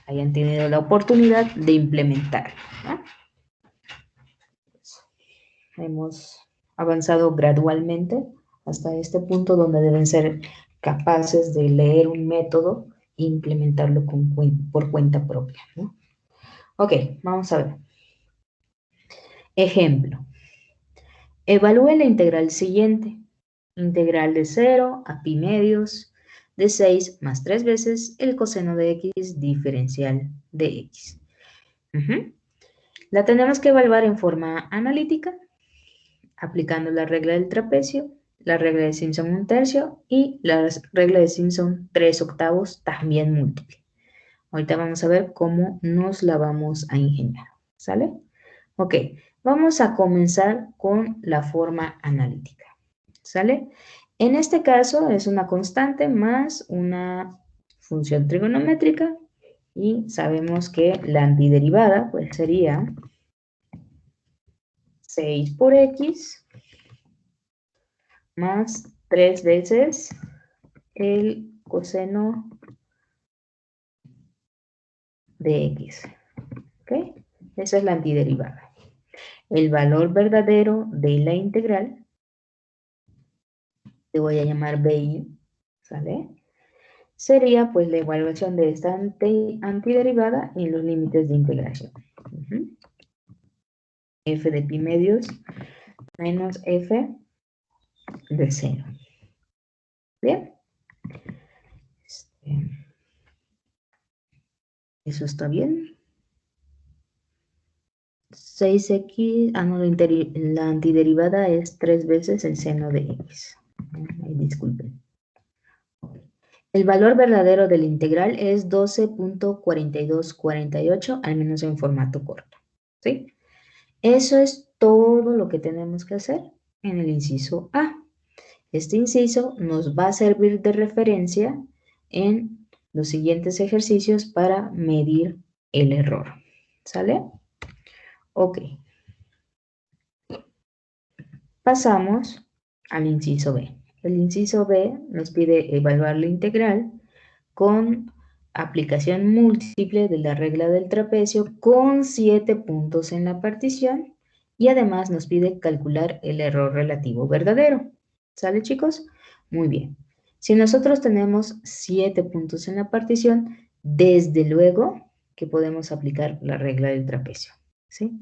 hayan tenido la oportunidad de implementar, ¿no? Hemos avanzado gradualmente hasta este punto donde deben ser capaces de leer un método e implementarlo por cuenta propia, ¿no? Ok, vamos a ver. Ejemplo. Evalúe la integral siguiente. Integral de 0 a pi medios de 6 más 3 veces el coseno de x diferencial de x. La tenemos que evaluar en forma analítica, aplicando la regla del trapecio, la regla de Simpson 1/3 y la regla de Simpson 3/8, también múltiple. Ahorita vamos a ver cómo nos la vamos a ingeniar, ¿sale? Ok, vamos a comenzar con la forma analítica, ¿sale? En este caso es una constante más una función trigonométrica y sabemos que la antiderivada pues sería 6 por x más 3 veces el coseno de x, ¿ok? Esa es la antiderivada. El valor verdadero de la integral, te voy a llamar BI, ¿sale? Sería pues la evaluación de esta antiderivada en los límites de integración. F de pi medios menos f de 0. ¿Bien? Eso está bien. 6x, no, la antiderivada es 3 veces el seno de x. Disculpen. El valor verdadero del integral es 12.4248, al menos en formato corto. ¿Sí? Eso es todo lo que tenemos que hacer en el inciso A. Este inciso nos va a servir de referencia en los siguientes ejercicios para medir el error. ¿Sale? Ok. Pasamos al inciso B. El inciso B nos pide evaluar la integral con aplicación múltiple de la regla del trapecio con 7 puntos en la partición y además nos pide calcular el error relativo verdadero. ¿Sale, chicos? Muy bien. Si nosotros tenemos 7 puntos en la partición, desde luego que podemos aplicar la regla del trapecio, ¿sí?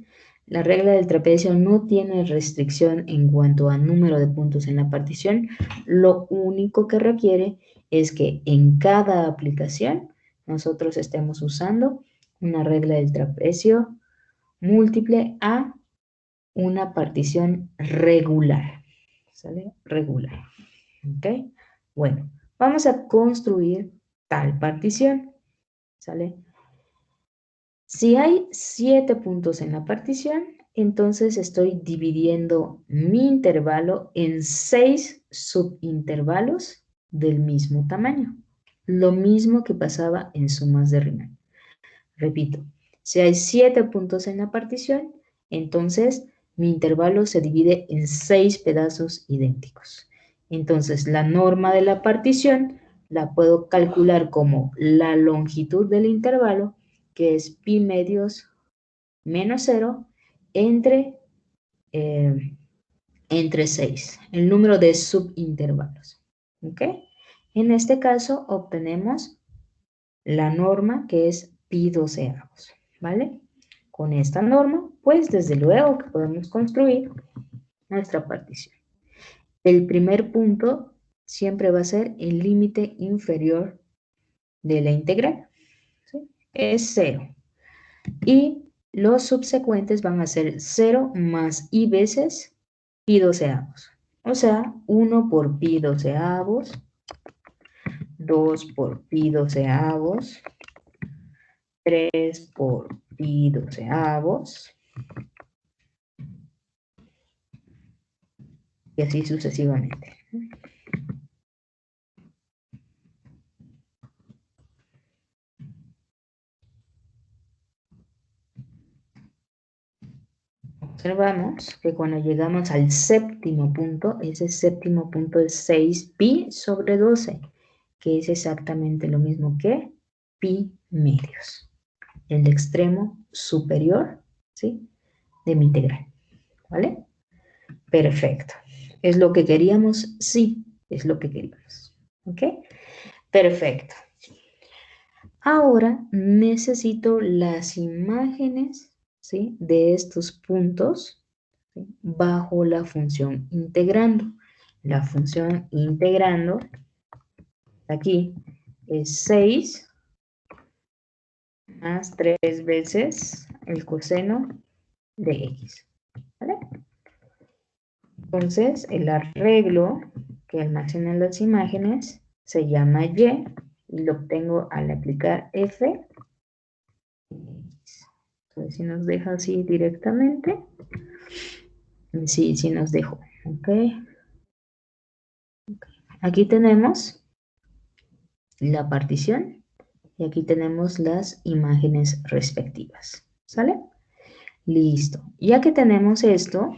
La regla del trapecio no tiene restricción en cuanto a número de puntos en la partición. Lo único que requiere es que en cada aplicación nosotros estemos usando una regla del trapecio múltiple a una partición regular. ¿Sale? Regular. ¿Ok? Bueno, vamos a construir tal partición. ¿Sale? Si hay 7 puntos en la partición, entonces estoy dividiendo mi intervalo en 6 subintervalos del mismo tamaño. Lo mismo que pasaba en sumas de Riemann. Repito, si hay 7 puntos en la partición, entonces mi intervalo se divide en 6 pedazos idénticos. Entonces la norma de la partición la puedo calcular como la longitud del intervalo, que es pi medios menos 0 entre 6, el número de subintervalos. ¿Ok? En este caso obtenemos la norma, que es pi doceavos, ¿vale? Con esta norma, pues desde luego que podemos construir nuestra partición. El primer punto siempre va a ser el límite inferior de la integral, ¿sí? Es 0. Y los subsecuentes van a ser 0 más i veces pi doceavos. O sea, 1 por pi doceavos, 2 por pi doceavos, 3 por pi doceavos, y así sucesivamente. Observamos que cuando llegamos al séptimo punto, ese séptimo punto es 6 pi sobre 12, que es exactamente lo mismo que pi medios. el extremo superior, ¿sí?, de mi integral, ¿vale? Perfecto. ¿Es lo que queríamos? Sí, es lo que queríamos. ¿Ok? Perfecto. Ahora necesito las imágenes, ¿sí?, de estos puntos, ¿sí?, bajo la función integrando. La función integrando aquí es 6 más 3 veces el coseno de x. ¿Vale? Entonces, el arreglo que almacena las imágenes se llama y lo obtengo al aplicar f. Entonces, si nos deja así directamente, sí nos dejó. ¿Ok? Aquí tenemos la partición y aquí tenemos las imágenes respectivas. ¿Sale? Listo. Ya que tenemos esto,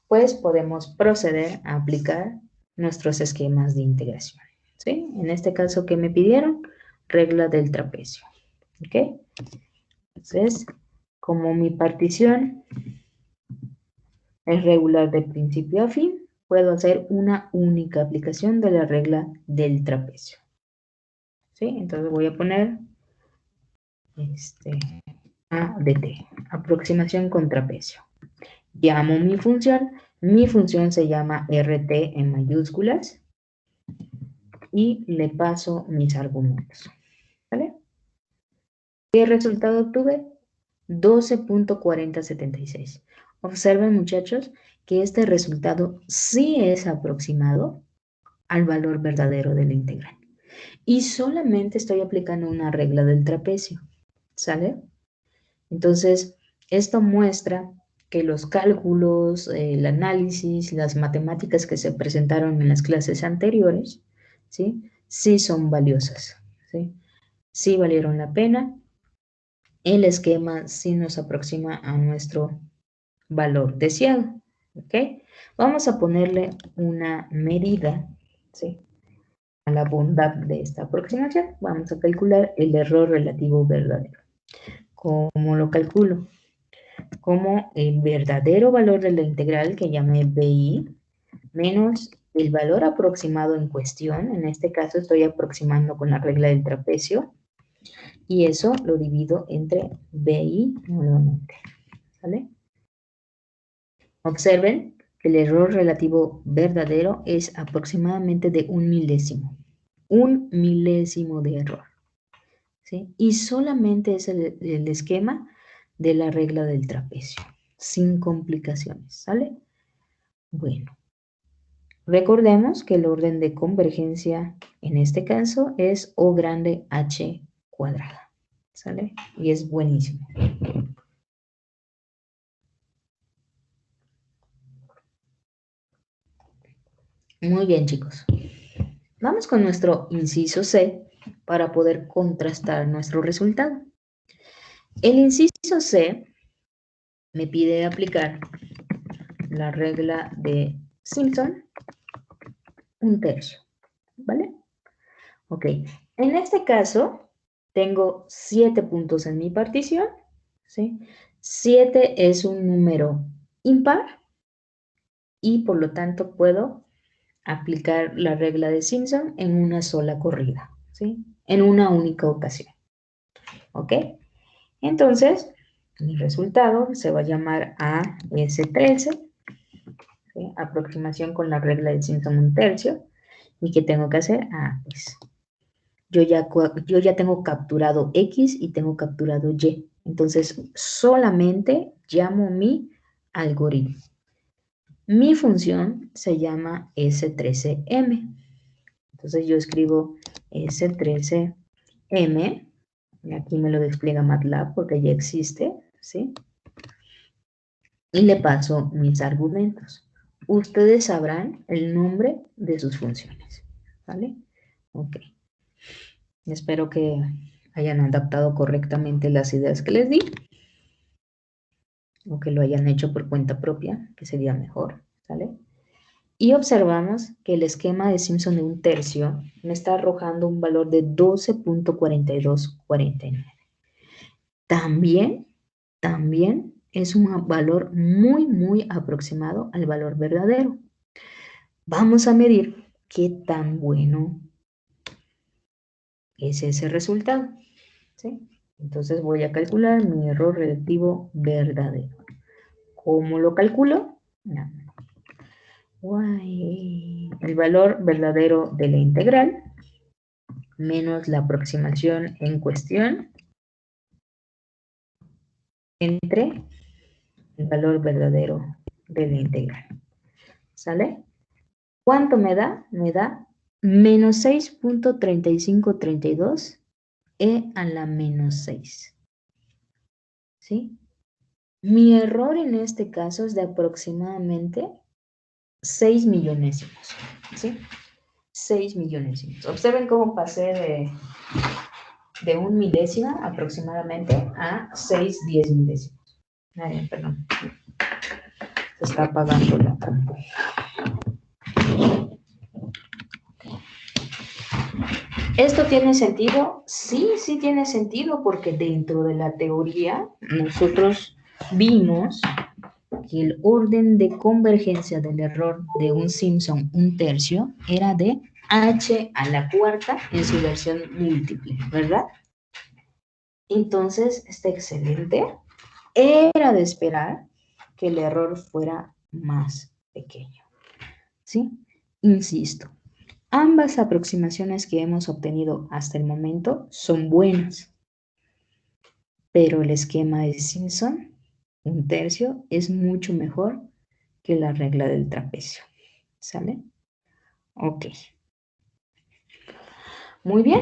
pues podemos proceder a aplicar nuestros esquemas de integración. ¿Sí? En este caso, ¿qué me pidieron? Regla del trapecio. ¿Ok? Entonces, como mi partición es regular de principio a fin, puedo hacer una única aplicación de la regla del trapecio. ¿Sí? Entonces voy a poner A de t, aproximación con trapecio. Llamo mi función se llama RT en mayúsculas y le paso mis argumentos. ¿Vale? ¿Qué resultado obtuve? 12.4076. Observen, muchachos, que este resultado sí es aproximado al valor verdadero de la integral. Y solamente estoy aplicando una regla del trapecio. ¿Sale? Entonces, esto muestra que los cálculos, el análisis, las matemáticas que se presentaron en las clases anteriores, ¿sí?, sí son valiosas, ¿sí? Sí valieron la pena. El esquema sí nos aproxima a nuestro valor deseado, ¿ok? Vamos a ponerle una medida, ¿sí?, a la bondad de esta aproximación. Vamos a calcular el error relativo verdadero. ¿Cómo lo calculo? Como el verdadero valor de la integral, que llamé BI, menos el valor aproximado en cuestión. En este caso estoy aproximando con la regla del trapecio, y eso lo divido entre BI nuevamente. ¿Vale? Observen que el error relativo verdadero es aproximadamente de 1 milésimo. 1 milésimo de error. ¿Sí? Y solamente es el esquema de la regla del trapecio, sin complicaciones. ¿Sale? Bueno, recordemos que el orden de convergencia en este caso es O grande H cuadrada. ¿Sale? Y es buenísimo. Muy bien, chicos. Vamos con nuestro inciso C para poder contrastar nuestro resultado. El inciso C me pide aplicar la regla de Simpson 1/3, ¿vale? Ok, en este caso tengo 7 puntos en mi partición, ¿sí? 7 es un número impar y por lo tanto puedo aplicar la regla de Simpson en una sola corrida, ¿sí? En una única ocasión, ¿ok? Entonces, mi resultado se va a llamar AS13, ¿sí?, aproximación con la regla de Simpson 1/3. ¿Y qué tengo que hacer? Pues yo ya tengo capturado X y tengo capturado Y. Entonces, solamente llamo mi algoritmo. Mi función se llama S13M. Entonces, yo escribo S13M. Y aquí me lo despliega MATLAB porque ya existe, ¿sí? Y le paso mis argumentos. Ustedes sabrán el nombre de sus funciones, ¿vale? Ok. Espero que hayan adaptado correctamente las ideas que les di, o que lo hayan hecho por cuenta propia, que sería mejor, ¿vale? Y observamos que el esquema de Simpson de 1/3 me está arrojando un valor de 12.4249. también es un valor muy, muy aproximado al valor verdadero. Vamos a medir qué tan bueno es ese resultado, ¿sí? Entonces voy a calcular mi error relativo verdadero. ¿Cómo lo calculo? No. El valor verdadero de la integral menos la aproximación en cuestión entre el valor verdadero de la integral. ¿Sale? ¿Cuánto me da? Me da menos 6.3532 e a la menos 6. ¿Sí? Mi error en este caso es de aproximadamente 6 millonésimos. ¿Sí? 6 millonésimos. Observen cómo pasé de 1 milésima aproximadamente a 6 10 milésimos. Ay, perdón. Se está apagando la compu. ¿Esto tiene sentido? Sí, sí tiene sentido porque dentro de la teoría nosotros vimos que el orden de convergencia del error de un Simpson un tercio era de h a la cuarta en su versión múltiple, ¿verdad? Entonces, está excelente. Era de esperar que el error fuera más pequeño. ¿Sí? Insisto, ambas aproximaciones que hemos obtenido hasta el momento son buenas, pero el esquema de Simpson, un tercio, es mucho mejor que la regla del trapecio. ¿Sale? Ok. Muy bien.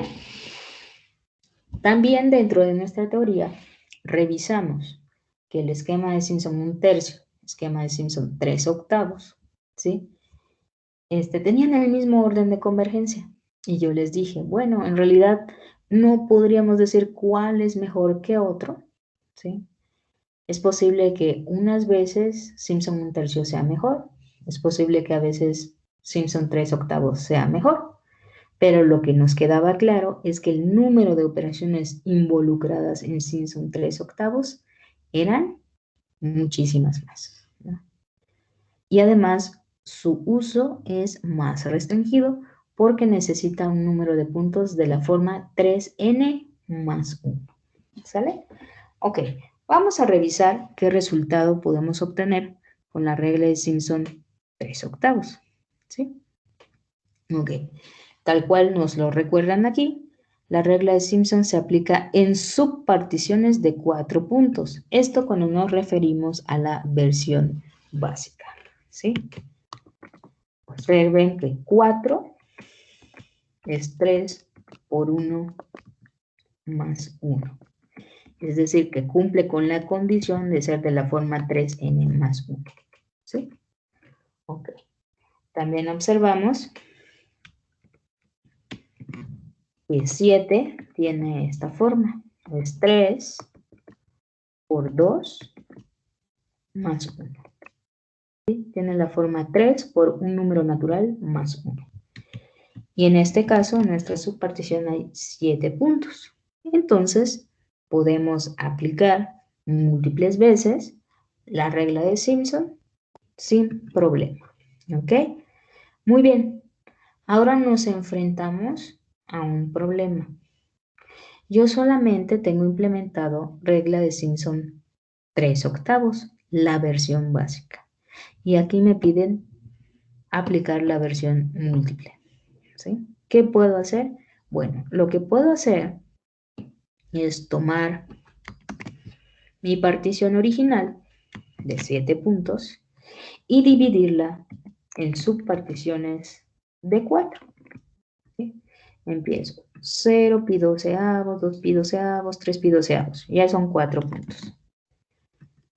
También dentro de nuestra teoría revisamos que el esquema de Simpson un tercio, esquema de Simpson 3 octavos, ¿sí? Tenían el mismo orden de convergencia. Y yo les dije, bueno, en realidad no podríamos decir cuál es mejor que otro, ¿sí? Es posible que unas veces Simpson un tercio sea mejor, es posible que a veces Simpson 3 octavos sea mejor, pero lo que nos quedaba claro es que el número de operaciones involucradas en Simpson 3 octavos eran muchísimas más, ¿no? Y además su uso es más restringido porque necesita un número de puntos de la forma 3n más 1. ¿Sale? Ok, vamos a revisar qué resultado podemos obtener con la regla de Simpson 3 octavos. ¿Sí? Ok, tal cual nos lo recuerdan aquí, la regla de Simpson se aplica en subparticiones de 4 puntos. Esto cuando nos referimos a la versión básica. ¿Sí? Observen que 4 es 3 por 1 más 1. Es decir, que cumple con la condición de ser de la forma 3n más 1. ¿Sí? Ok. También observamos que 7 tiene esta forma. Es 3 por 2 más 1. ¿Sí? Tiene la forma 3 por un número natural más 1. Y en este caso, en nuestra subpartición hay 7 puntos. Entonces, podemos aplicar múltiples veces la regla de Simpson sin problema. ¿Ok? Muy bien. Ahora nos enfrentamos a un problema. Yo solamente tengo implementado regla de Simpson 3 octavos, la versión básica. Y aquí me piden aplicar la versión múltiple. ¿Sí? ¿Qué puedo hacer? Bueno, lo que puedo hacer es tomar mi partición original de 7 puntos y dividirla en subparticiones de 4. ¿Sí? Empiezo 0 pi doceavos, 2 pi doceavos, 3 pi doceavos. Ya son 4 puntos.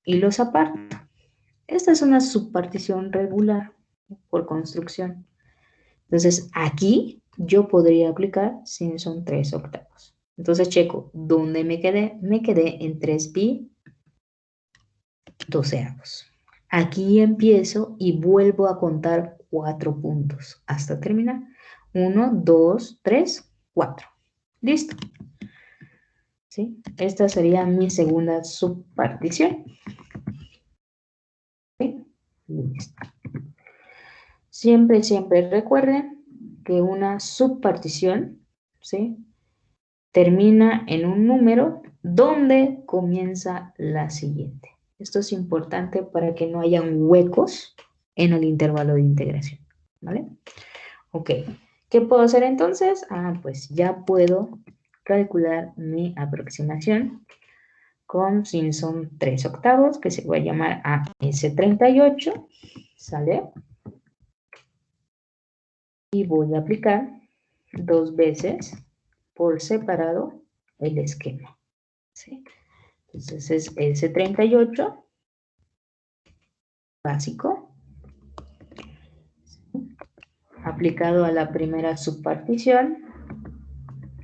Y los aparto. Esta es una subpartición regular por construcción. Entonces, aquí yo podría aplicar Simpson 3 octavos. Entonces, checo, ¿dónde me quedé? Me quedé en 3 pi doceavos. Aquí empiezo y vuelvo a contar 4 puntos hasta terminar. 1, 2, 3, 4. Listo. ¿sí? Esta sería mi segunda subpartición. ¿Sí? Listo. Siempre, siempre recuerden que una subpartición, ¿sí?, termina en un número donde comienza la siguiente. Esto es importante para que no hayan huecos en el intervalo de integración, ¿vale? Ok, ¿qué puedo hacer entonces? Pues ya puedo calcular mi aproximación con Simpson 3/8, que se va a llamar AS38, ¿sale? Y voy a aplicar 2 veces por separado el esquema, ¿sí? Entonces es S38 básico aplicado a la primera subpartición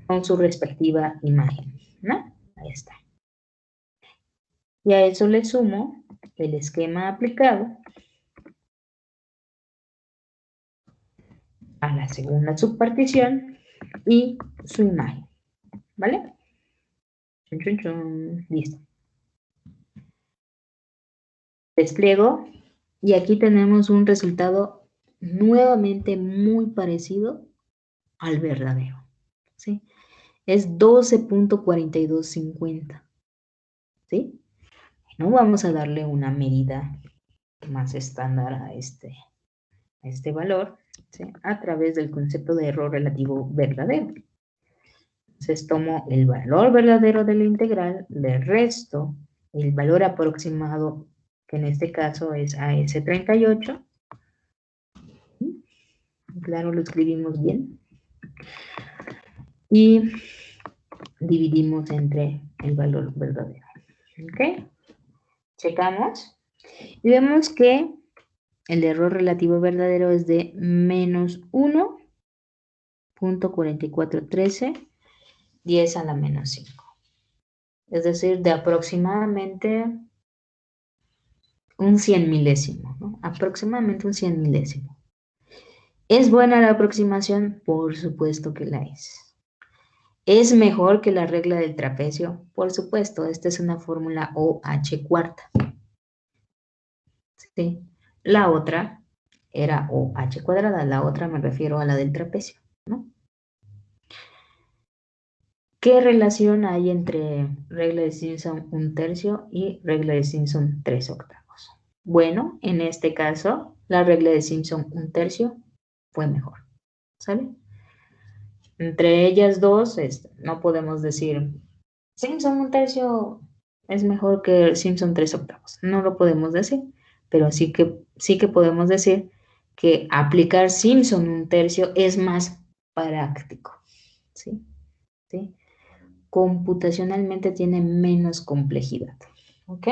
con su respectiva imagen, ¿no? Ahí está. Y a eso le sumo el esquema aplicado a la segunda subpartición y su imagen, ¿vale? Chun, chun, chun. Listo. Despliego y aquí tenemos un resultado nuevamente muy parecido al verdadero, ¿sí? Es 12.4250, ¿sí? No vamos a darle una medida más estándar a este valor, ¿sí?, a través del concepto de error relativo verdadero. Entonces tomo el valor verdadero de la integral, le resto el valor aproximado, que en este caso es AS38. Claro, lo escribimos bien. Y dividimos entre el valor verdadero. ¿Ok? Checamos. Y vemos que el error relativo verdadero es de menos 1.4413, 10 a la menos 5. Es decir, de aproximadamente un 100 milésimo, ¿no? Aproximadamente un 100 milésimo. ¿Es buena la aproximación? Por supuesto que la es. ¿Es mejor que la regla del trapecio? Por supuesto, esta es una fórmula OH cuarta. ¿Sí? La otra era OH cuadrada, la otra me refiero a la del trapecio, ¿no? ¿Qué relación hay entre regla de Simpson 1/3 y regla de Simpson 3/8? Bueno, en este caso, la regla de Simpson 1/3 fue mejor, ¿sale? Entre ellas dos, no podemos decir Simpson 1/3 es mejor que Simpson 3/8. No lo podemos decir, pero sí que podemos decir que aplicar Simpson 1/3 es más práctico, ¿sí? ¿Sí? Computacionalmente tiene menos complejidad, ¿ok?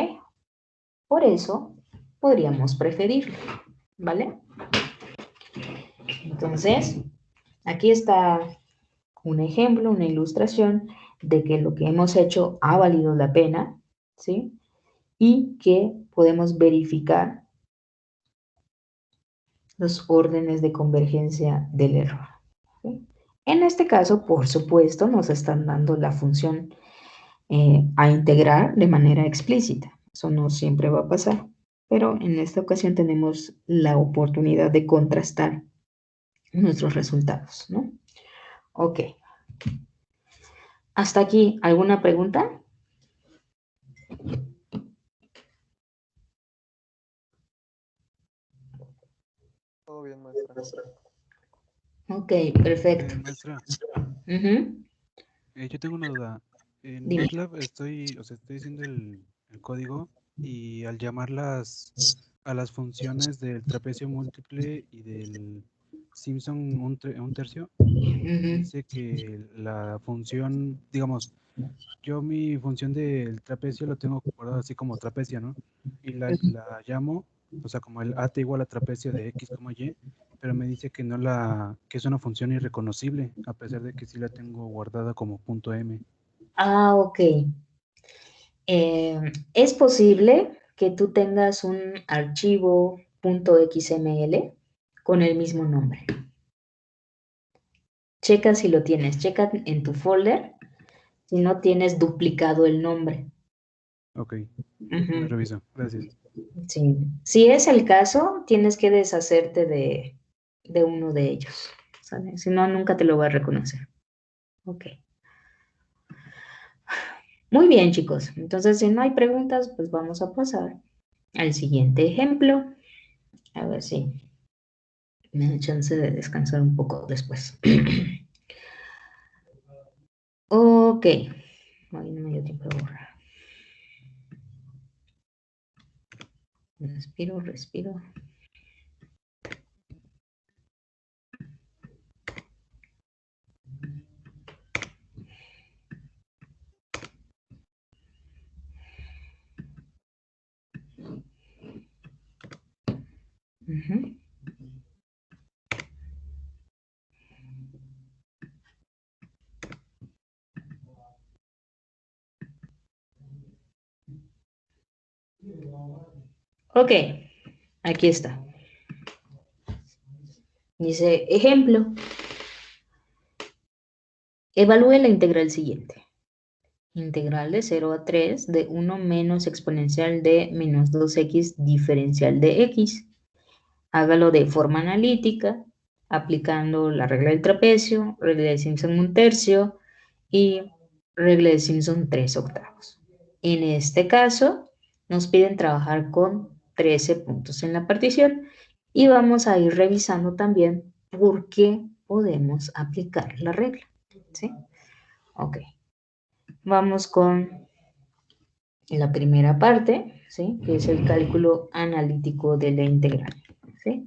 Por eso podríamos preferirlo, ¿vale? Entonces, aquí está un ejemplo, una ilustración de que lo que hemos hecho ha valido la pena, ¿sí? Y que podemos verificar los órdenes de convergencia del error, ¿sí? En este caso, por supuesto, nos están dando la función a integrar de manera explícita. Eso no siempre va a pasar, pero en esta ocasión tenemos la oportunidad de contrastar nuestros resultados, ¿no? Ok. Hasta aquí, ¿alguna pregunta? Todo bien, maestra. Ok, perfecto. Maestra, Ujú. yo tengo una duda. En Dime. MATLAB estoy haciendo el código y al llamarlas a las funciones del trapecio múltiple y del Simpson un tercio, me Ujú. dice que la función, digamos, yo mi función del trapecio lo tengo guardado así como trapecio, ¿no? Y la llamo, o sea, como el AT igual a trapecio de X como Y, pero me dice que no que es una función irreconocible, a pesar de que sí la tengo guardada como punto M. Ok. Es posible que tú tengas un archivo .xml con el mismo nombre. Checa si lo tienes, checa en tu folder si no tienes duplicado el nombre. Ok, Ujú. me reviso. Gracias. Sí. Si es el caso, tienes que deshacerte de uno de ellos, ¿sale? Si no, nunca te lo va a reconocer. Ok. Muy bien, chicos. Entonces, si no hay preguntas, pues vamos a pasar al siguiente ejemplo. A ver si me da chance de descansar un poco después. Ok. Ay, no me dio tiempo de borrar. Respiro, respiro. Ujú. Ok, aquí está. Dice, ejemplo, evalúe la integral siguiente. Integral de 0 a 3 de 1 menos exponencial de menos 2x diferencial de x. Hágalo de forma analítica, aplicando la regla del trapecio, regla de Simpson 1/3 y regla de Simpson 3/8. En este caso, nos piden trabajar con 13 puntos en la partición y vamos a ir revisando también por qué podemos aplicar la regla. ¿Sí? Ok. Vamos con la primera parte, ¿sí? Que es el cálculo analítico de la integral. ¿Sí?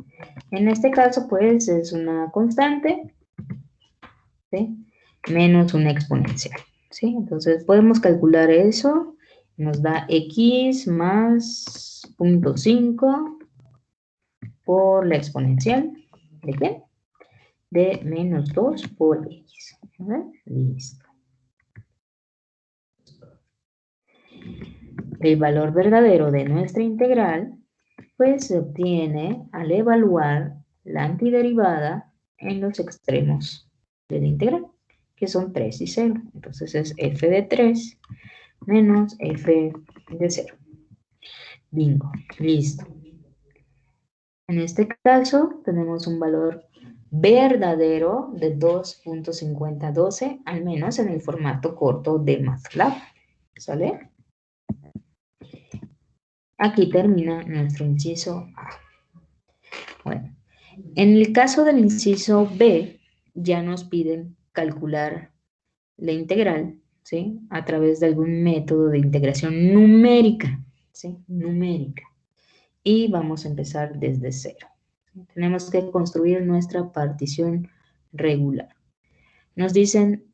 En este caso, pues, es una constante, ¿sí? Menos una exponencial, ¿sí? Entonces, podemos calcular eso. Nos da x más 0.5 por la exponencial. ¿De qué? De menos 2 por x. Listo. El valor verdadero de nuestra integral, pues, se obtiene al evaluar la antiderivada en los extremos de la integral, que son 3 y 0. Entonces es f de 3 menos f de 0. Bingo, listo. En este caso tenemos un valor verdadero de 2.5012, al menos en el formato corto de MATLAB. ¿Sale? Aquí termina nuestro inciso A. Bueno, en el caso del inciso B, ya nos piden calcular la integral, ¿sí? A través de algún método de integración numérica, ¿sí? Numérica. Y vamos a empezar desde cero. Tenemos que construir nuestra partición regular. Nos dicen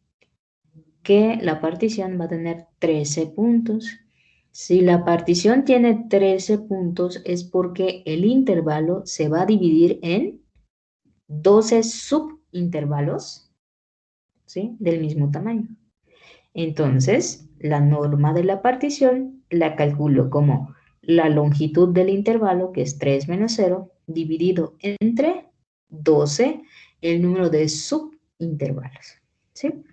que la partición va a tener 13 puntos. Si la partición tiene 13 puntos es porque el intervalo se va a dividir en 12 subintervalos, ¿sí? Del mismo tamaño. Entonces, la norma de la partición la calculo como la longitud del intervalo, que es 3 menos 0, dividido entre 12, el número de subintervalos, ¿sí?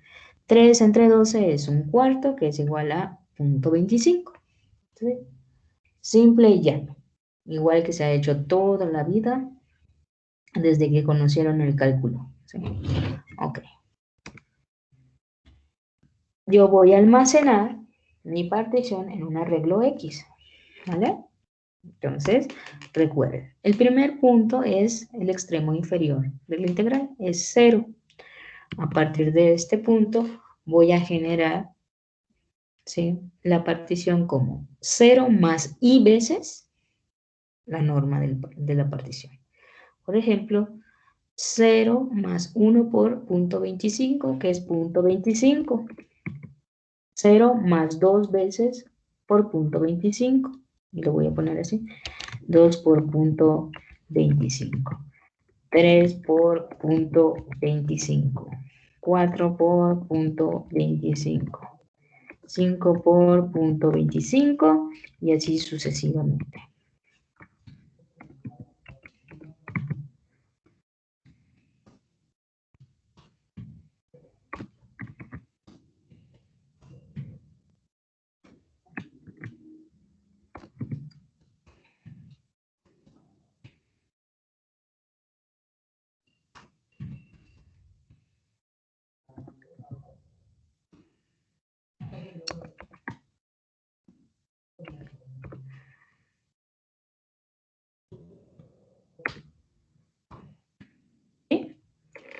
3 entre 12 es un cuarto, que es igual a 0.25. ¿Sí? Simple y llano. Igual que se ha hecho toda la vida desde que conocieron el cálculo. ¿Sí? Ok. Yo voy a almacenar mi partición en un arreglo X. ¿Vale? Entonces, recuerden, el primer punto es el extremo inferior de la integral, es 0. A partir de este punto voy a generar, ¿sí?, la partición como 0 más i veces la norma de la partición. Por ejemplo, 0 más 1 por 0.25, que es 0.25. 0 más 2 veces por 0.25. Y lo voy a poner así. 2 por 0.25. 3 por 0.25. 4 por 0.25. 5 por 0.25 y así sucesivamente.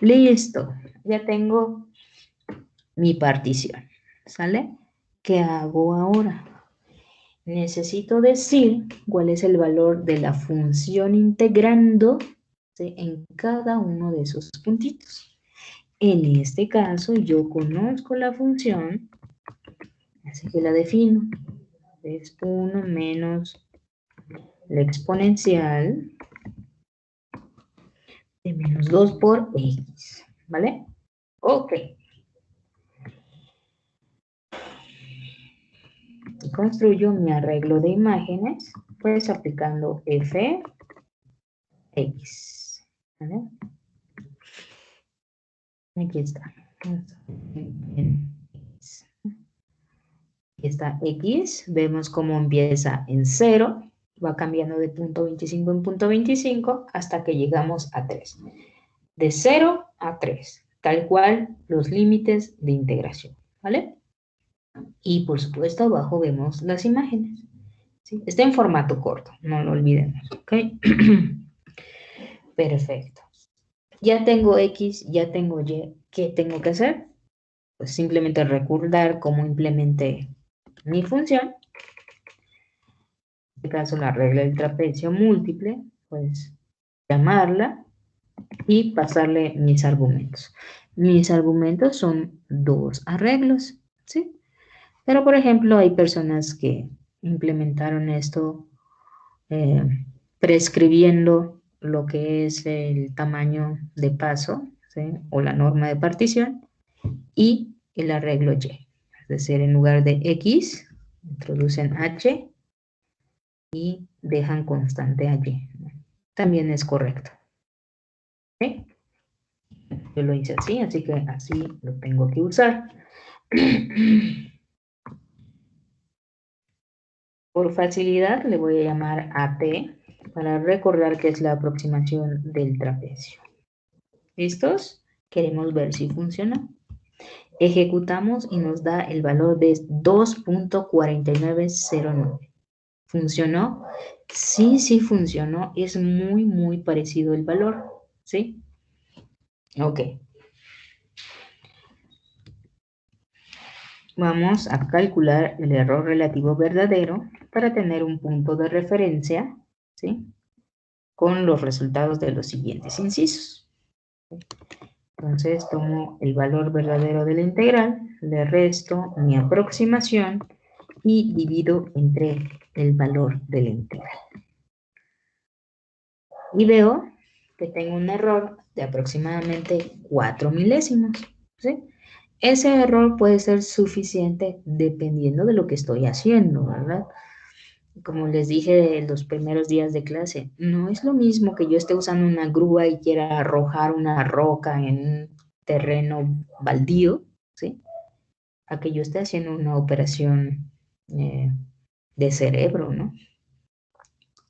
Listo, ya tengo mi partición, ¿sale? ¿Qué hago ahora? Necesito decir cuál es el valor de la función integrando, ¿sí?, en cada uno de esos puntitos. En este caso, yo conozco la función, así que la defino. Es 1 menos la exponencial de menos 2 por x, ¿vale? Ok. Y construyo mi arreglo de imágenes, pues aplicando f(x), ¿vale? Aquí está. Aquí está x, vemos cómo empieza en 0, va cambiando de punto 25 en punto 25 hasta que llegamos a 3. De 0 a 3, tal cual los límites de integración, ¿vale? Y por supuesto abajo vemos las imágenes, ¿sí? Está en formato corto, no lo olvidemos, ¿ok? Perfecto. Ya tengo X, ya tengo Y, ¿qué tengo que hacer? Pues simplemente recordar cómo implementé mi función. En este caso la regla del trapecio múltiple, pues llamarla y pasarle mis argumentos. Mis argumentos son 2 arreglos, ¿sí? Pero, por ejemplo, hay personas que implementaron esto prescribiendo lo que es el tamaño de paso, ¿sí?, o la norma de partición, y el arreglo Y. Es decir, en lugar de X, introducen H y dejan constante a Y. También es correcto. ¿Sí? Yo lo hice así, así que así lo tengo que usar. Por facilidad le voy a llamar AT para recordar que es la aproximación del trapecio. ¿Listos? Queremos ver si funcionó. Ejecutamos y nos da el valor de 2.4909. ¿Funcionó? Sí, sí funcionó. Es muy, muy parecido el valor. ¿Sí? Ok. Vamos a calcular el error relativo verdadero para tener un punto de referencia, ¿sí?, con los resultados de los siguientes incisos. Entonces tomo el valor verdadero de la integral, le resto mi aproximación y divido entre el valor de la integral. Y veo que tengo un error de aproximadamente 4 milésimos, ¿sí? Ese error puede ser suficiente dependiendo de lo que estoy haciendo, ¿verdad? Como les dije en los primeros días de clase, no es lo mismo que yo esté usando una grúa y quiera arrojar una roca en un terreno baldío, ¿sí?, a que yo esté haciendo una operación de cerebro, ¿no?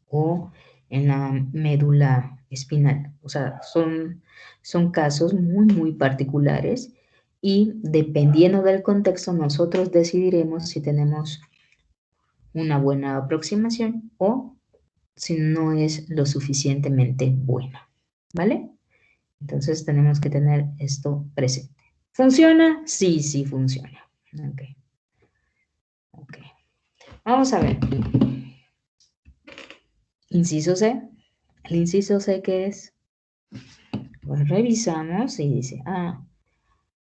O en la médula espinal. O sea, son casos muy, muy particulares y dependiendo del contexto nosotros decidiremos si tenemos una buena aproximación o si no es lo suficientemente buena, ¿vale? Entonces tenemos que tener esto presente. ¿Funciona? Sí, sí funciona. Ok. Ok. Vamos a ver. Inciso C. El inciso C, ¿qué es? Pues revisamos y dice,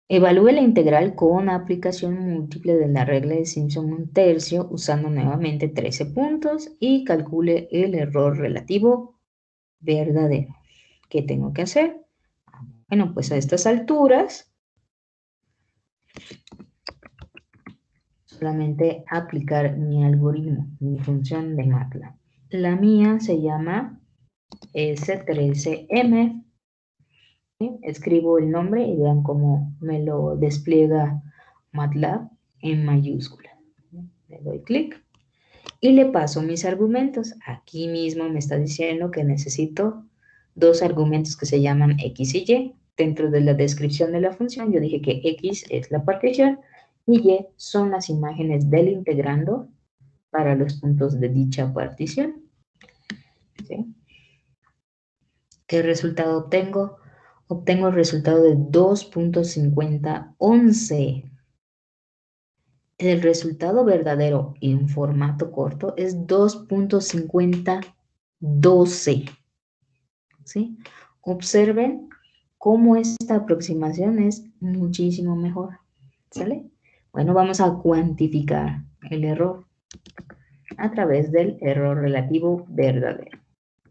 evalúe la integral con aplicación múltiple de la regla de Simpson 1/3 usando nuevamente 13 puntos y calcule el error relativo verdadero. ¿Qué tengo que hacer? Bueno, pues a estas alturas solamente aplicar mi algoritmo, mi función de MATLAB. La mía se llama S13M. ¿Sí? Escribo el nombre y vean cómo me lo despliega MATLAB en mayúscula. Le doy clic y le paso mis argumentos. Aquí mismo me está diciendo que necesito 2 argumentos que se llaman X y Y. Dentro de la descripción de la función yo dije que X es la partición y Y son las imágenes del integrando para los puntos de dicha partición. ¿Sí? ¿Qué resultado obtengo? obtengo el resultado de 2.5011. El resultado verdadero en formato corto es 2.5012. ¿Sí? Observen cómo esta aproximación es muchísimo mejor. ¿Sale? Bueno, vamos a cuantificar el error a través del error relativo verdadero.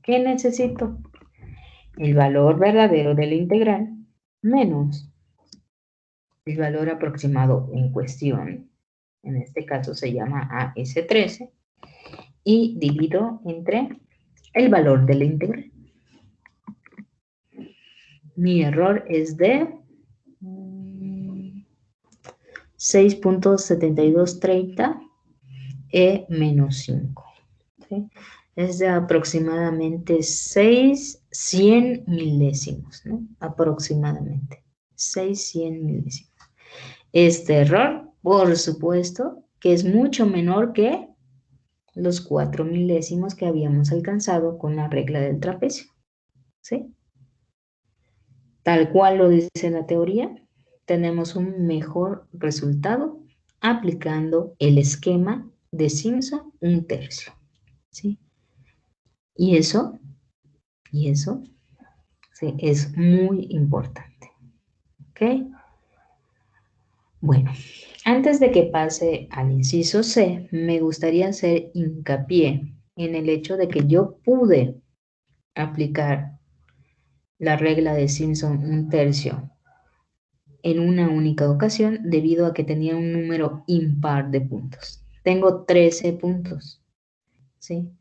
¿Qué necesito? El valor verdadero de la integral menos el valor aproximado en cuestión, en este caso se llama AS13, y divido entre el valor de la integral. Mi error es de 6.7230 E menos 5. ¿Sí? Es de aproximadamente 100 milésimos, ¿no? Aproximadamente 100 milésimos. Este error, por supuesto, que es mucho menor que los 4 milésimos que habíamos alcanzado con la regla del trapecio. ¿Sí? Tal cual lo dice la teoría, tenemos un mejor resultado aplicando el esquema de Simpson 1/3. ¿Sí? Y eso, sí, es muy importante. ¿Ok? Bueno, antes de que pase al inciso C, me gustaría hacer hincapié en el hecho de que yo pude aplicar la regla de Simpson 1/3 en una única ocasión debido a que tenía un número impar de puntos. Tengo 13 puntos, ¿sí?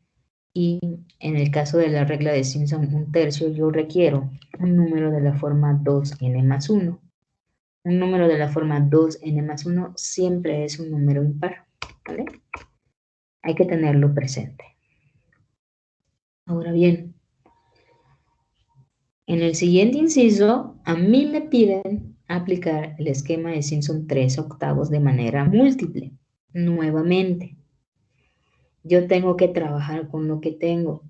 Y en el caso de la regla de Simpson 1/3 yo requiero un número de la forma 2n más 1. Un número de la forma 2n más 1 siempre es un número impar, ¿vale? Hay que tenerlo presente. Ahora bien, en el siguiente inciso, a mí me piden aplicar el esquema de Simpson 3/8 de manera múltiple. Nuevamente, yo tengo que trabajar con lo que tengo,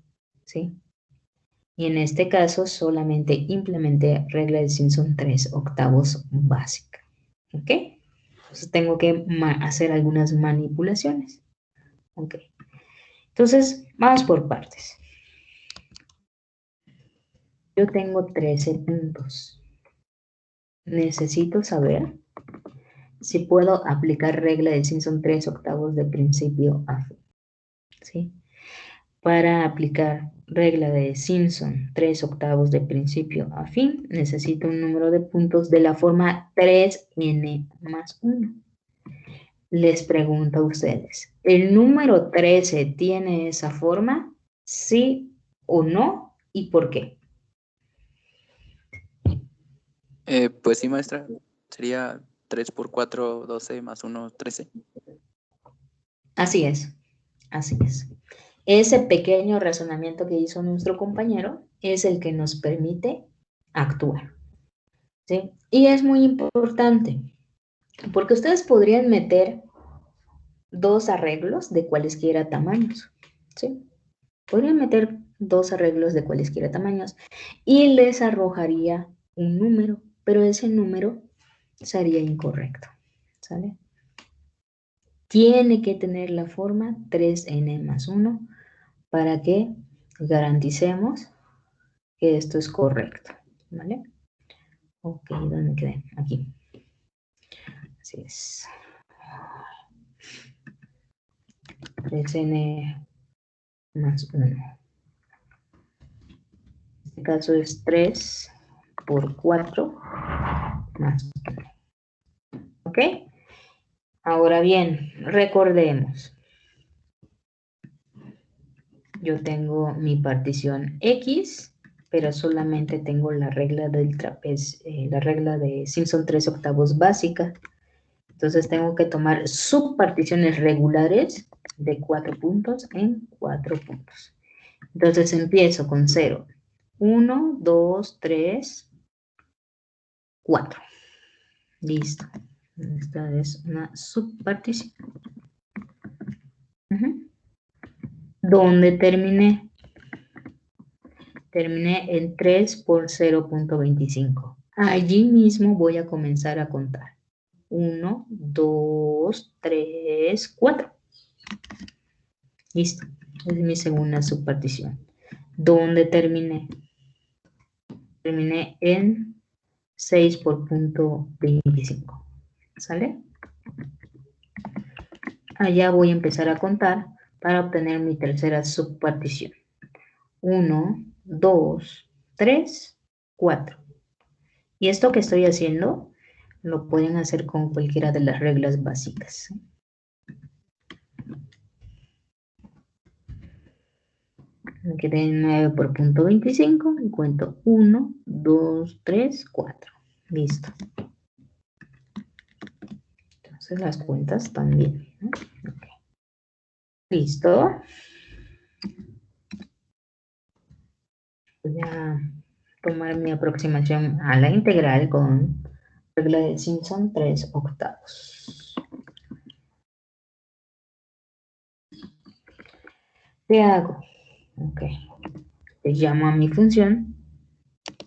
¿sí? Y en este caso solamente implementé regla de Simpson 3/8 básica, ¿ok? Entonces tengo que hacer algunas manipulaciones, ¿ok? Entonces, vamos por partes. Yo tengo 13 puntos. Necesito saber si puedo aplicar regla de Simpson 3/8 de principio a fin, ¿sí? Para aplicar regla de Simpson 3/8 de principio a fin, necesito un número de puntos de la forma 3n más 1. Les pregunto a ustedes, ¿el número 13 tiene esa forma? ¿Sí o no? ¿Y por qué? Pues sí, maestra. Sería 3 por 4, 12 más 1, 13. Así es, así es. Ese pequeño razonamiento que hizo nuestro compañero es el que nos permite actuar, ¿sí? Y es muy importante, porque ustedes podrían meter dos arreglos de cualesquiera tamaños, ¿sí? Podrían meter dos arreglos de cualesquiera tamaños y les arrojaría un número, pero ese número sería incorrecto, ¿sale? Tiene que tener la forma 3n más 1 para que garanticemos que esto es correcto, ¿vale? Ok, ¿dónde quedé? Aquí. Así es. 3n más 1. En este caso es 3 por 4 más 1. ¿Ok? Ahora bien, recordemos. Yo tengo mi partición X, pero solamente tengo la regla del trapecio, la regla de Simpson 3/8 básica. Entonces tengo que tomar subparticiones regulares de 4 puntos en 4 puntos. Entonces empiezo con 0. 1, 2, 3, 4. Listo. Esta es una subpartición. ¿Dónde terminé? Terminé en 3 por 0.25. Allí mismo voy a comenzar a contar. 1, 2, 3, 4. Listo. Es mi segunda subpartición. ¿Dónde terminé? Terminé en 6 por punto 25. ¿Sale? Allá voy a empezar a contar para obtener mi tercera subpartición. 1, 2, 3, 4. Y esto que estoy haciendo lo pueden hacer con cualquiera de las reglas básicas. Me quedé en 9 por punto 25 y cuento 1, 2, 3, 4. Listo. Entonces las cuentas también, ¿no? Okay. Listo. Voy a tomar mi aproximación a la integral con regla de Simpson 3/8. ¿Qué hago? Ok. Le llamo a mi función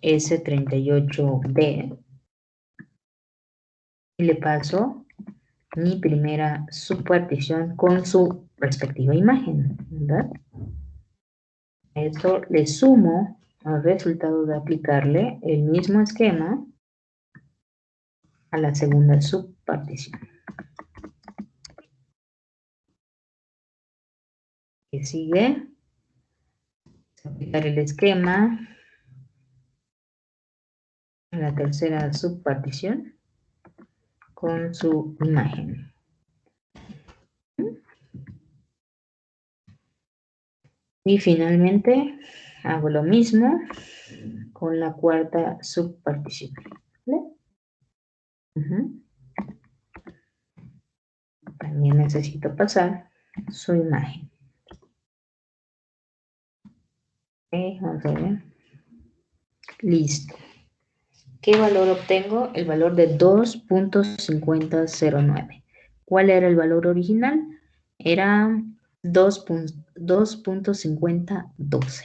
S38D y le paso mi primera subpartición con su respectiva imagen, ¿verdad? Esto le sumo al resultado de aplicarle el mismo esquema a la segunda subpartición. ¿Qué sigue? Aplicar el esquema a la tercera subpartición con su imagen. Y finalmente hago lo mismo con la cuarta subpartición. ¿Vale? También necesito pasar su imagen. Okay, vamos a ver. Listo. ¿Qué valor obtengo? El valor de 2.5009. ¿Cuál era el valor original? Era 2.5012.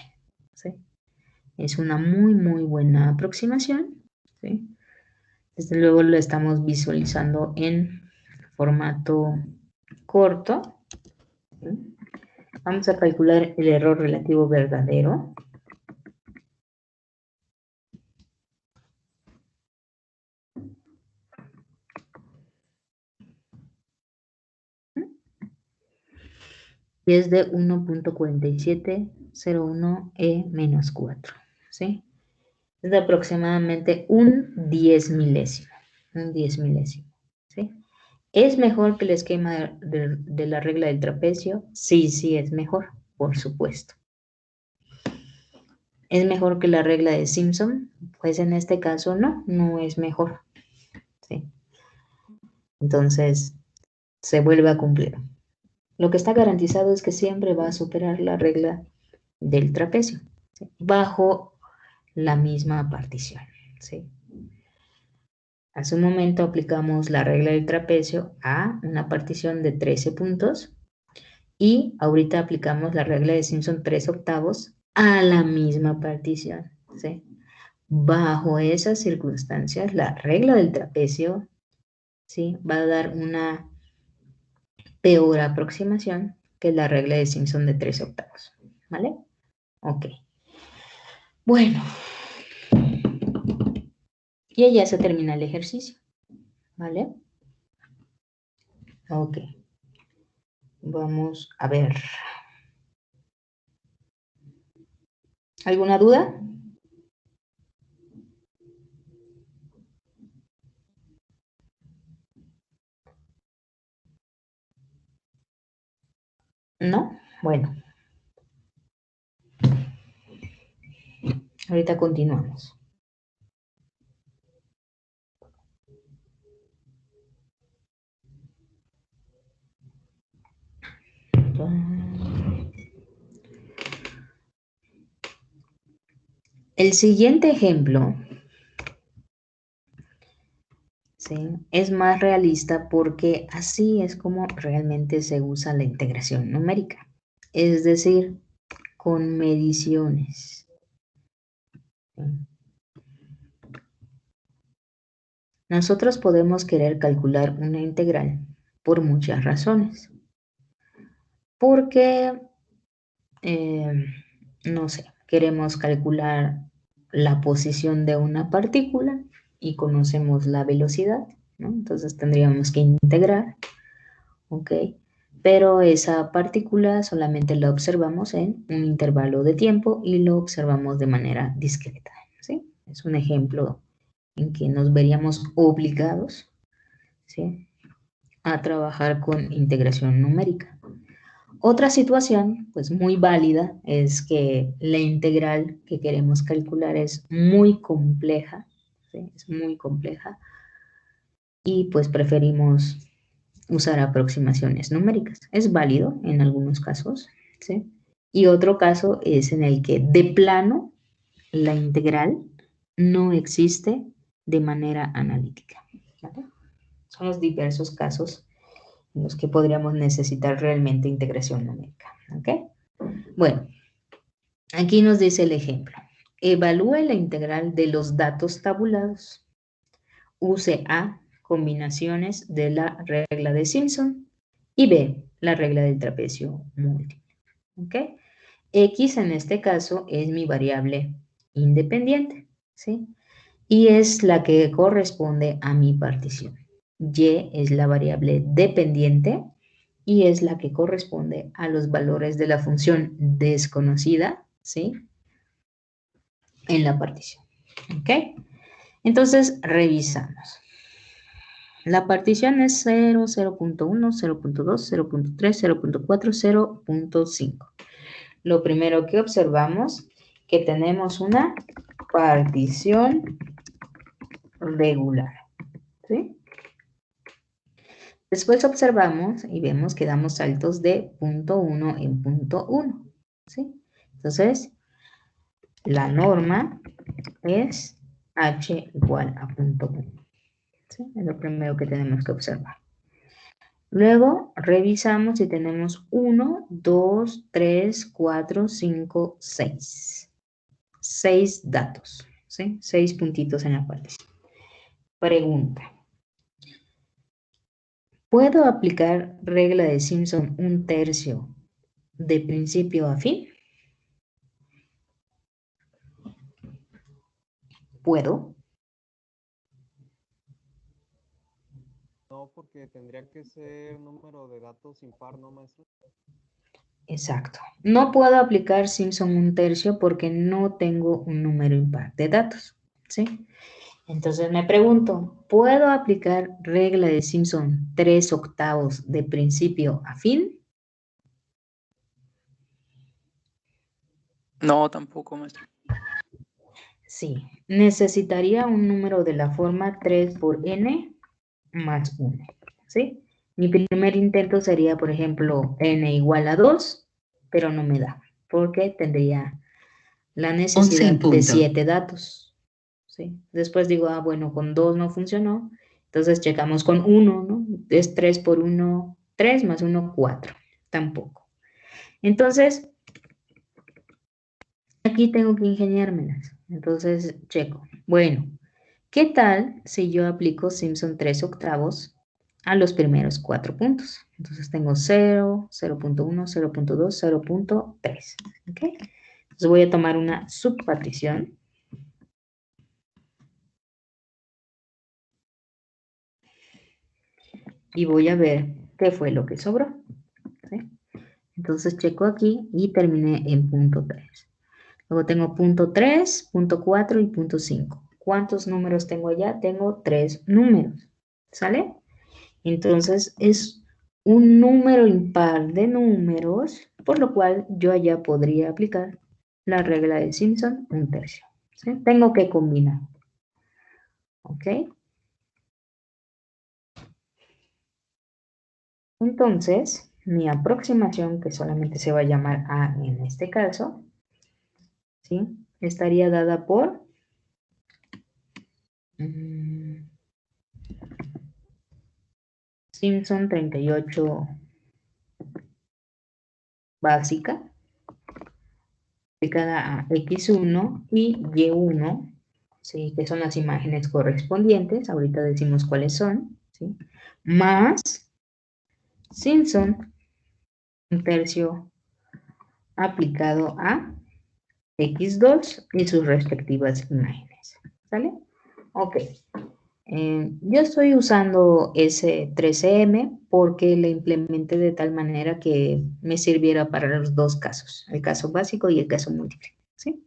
¿Sí? Es una muy buena aproximación. ¿Sí? Desde luego lo estamos visualizando en formato corto. ¿Sí? Vamos a calcular el error relativo verdadero. Y es de 1.4701E menos 4. ¿Sí? Es de aproximadamente un 10 milésimo. Un 10 milésimo. ¿Sí? ¿Es mejor que el esquema de la regla del trapecio? Sí, es mejor, por supuesto. ¿Es mejor que la regla de Simpson? Pues en este caso no es mejor. ¿Sí? Entonces, se vuelve a cumplir. Lo que está garantizado es que siempre va a superar la regla del trapecio, ¿sí? Bajo la misma partición. ¿Sí? Hace un momento aplicamos la regla del trapecio a una partición de 13 puntos y ahorita aplicamos la regla de Simpson 3/8 a la misma partición. ¿Sí? Bajo esas circunstancias, la regla del trapecio, ¿sí?, va a dar una peor aproximación que la regla de Simpson de 3/8. ¿Vale? Ok. Bueno. Y ya se termina el ejercicio. ¿Vale? Ok. Vamos a ver. ¿Alguna duda? ¿No? Bueno. Ahorita continuamos. El siguiente ejemplo, ¿sí?, es más realista porque así es como realmente se usa la integración numérica. Es decir, con mediciones. Nosotros podemos querer calcular una integral por muchas razones. Porque, no sé, queremos calcular la posición de una partícula y conocemos la velocidad, ¿no? Entonces tendríamos que integrar, ¿ok? Pero esa partícula solamente la observamos en un intervalo de tiempo y lo observamos de manera discreta, ¿sí? Es un ejemplo en que nos veríamos obligados, ¿sí?, a trabajar con integración numérica. Otra situación, pues muy válida, es que la integral que queremos calcular es muy compleja, ¿sí? Es muy compleja, y pues preferimos usar aproximaciones numéricas. Es válido en algunos casos, ¿sí? Y otro caso es en el que de plano la integral no existe de manera analítica, ¿vale? Son los diversos casos en los que podríamos necesitar realmente integración numérica, ¿ok? Bueno, aquí nos dice el ejemplo. Evalúe la integral de los datos tabulados. Use A, combinaciones de la regla de Simpson, y B, la regla del trapecio múltiple, ¿ok? X en este caso es mi variable independiente, ¿sí? Y es la que corresponde a mi partición. Y es la variable dependiente y es la que corresponde a los valores de la función desconocida, ¿sí?, en la partición. ¿Ok? Entonces, revisamos. La partición es 0, 0.1, 0.2, 0.3, 0.4, 0.5. Lo primero que observamos, que tenemos una partición regular, ¿sí? Después observamos y vemos que damos saltos de punto 1 en punto 1, ¿sí? Entonces, la norma es h igual a punto 1, ¿sí? Es lo primero que tenemos que observar. Luego revisamos si tenemos 1, 2, 3, 4, 5, 6. 6 datos, ¿sí? 6 puntitos en la partición. Pregunta. ¿Puedo aplicar regla de Simpson 1/3 de principio a fin? ¿Puedo? No, porque tendría que ser número de datos impar, ¿no, maestro? Exacto. No puedo aplicar Simpson 1/3 porque no tengo un número impar de datos, ¿sí? Entonces me pregunto, ¿puedo aplicar regla de Simpson 3/8 de principio a fin? No, tampoco, maestro. Sí, necesitaría un número de la forma 3 por n más 1, ¿sí? Mi primer intento sería, por ejemplo, n igual a 2, pero no me da, porque tendría la necesidad de 7 datos, ¿sí? Después digo, bueno, con 2 no funcionó, entonces checamos con 1, ¿no? Es 3 por 1, 3 más 1, 4, tampoco. Entonces, aquí tengo que ingeniármelas, entonces checo. Bueno, ¿qué tal si yo aplico Simpson 3/8 a los primeros 4 puntos? Entonces tengo 0, 0.1, 0.2, 0.3, ¿ok? Entonces voy a tomar una subpartición. Y voy a ver qué fue lo que sobró, ¿sí? Entonces checo aquí y terminé en punto 3. Luego tengo punto 3, punto 4 y punto 5. ¿Cuántos números tengo allá? Tengo 3 números, ¿sale? Entonces es un número impar de números, por lo cual yo allá podría aplicar la regla de Simpson 1/3, ¿sí? Tengo que combinar, ¿ok? Entonces, mi aproximación, que solamente se va a llamar A en este caso, ¿sí?, estaría dada por Simpson 38 básica aplicada a X1 y Y1, ¿sí? Que son las imágenes correspondientes, ahorita decimos cuáles son, ¿sí? Más Simpson, 1/3 aplicado a X2 y sus respectivas imágenes, ¿sale? Ok. Yo estoy usando ese 13M porque le implementé de tal manera que me sirviera para los dos casos, el caso básico y el caso múltiple, ¿sí?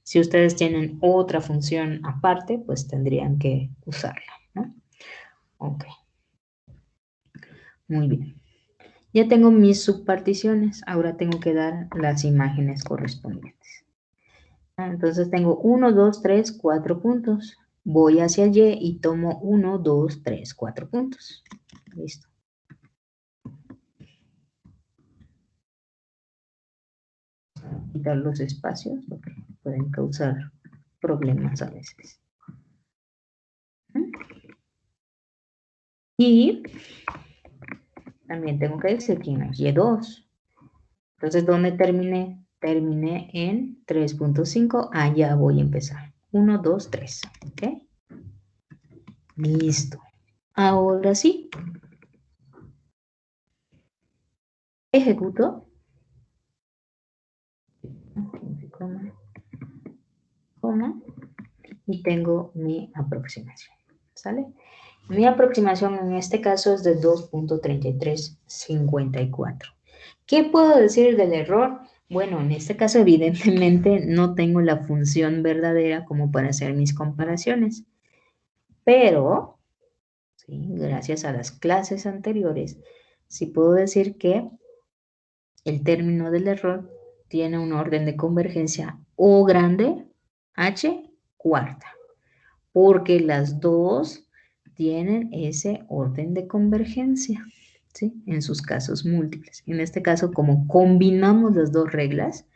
Si ustedes tienen otra función aparte, pues tendrían que usarla, ¿no? Ok. Muy bien. Ya tengo mis subparticiones, ahora tengo que dar las imágenes correspondientes. Entonces tengo 1, 2, 3, 4 puntos. Voy hacia Y y tomo 1, 2, 3, 4 puntos. Listo. Quitar los espacios porque pueden causar problemas a veces. Y también tengo que decir quién es Y2. Entonces, ¿dónde terminé? Terminé en 3.5. Allá voy a empezar. 1, 2, 3. ¿Ok? Listo. Ahora sí. Ejecuto. Coma. Y tengo mi aproximación. ¿Sale? Mi aproximación en este caso es de 2.3354. ¿Qué puedo decir del error? Bueno, en este caso evidentemente no tengo la función verdadera como para hacer mis comparaciones, pero ¿sí? Gracias a las clases anteriores, sí puedo decir que el término del error tiene un orden de convergencia O grande, H cuarta, porque las dos tienen ese orden de convergencia, ¿sí? En sus casos múltiples. En este caso, como combinamos las dos reglas,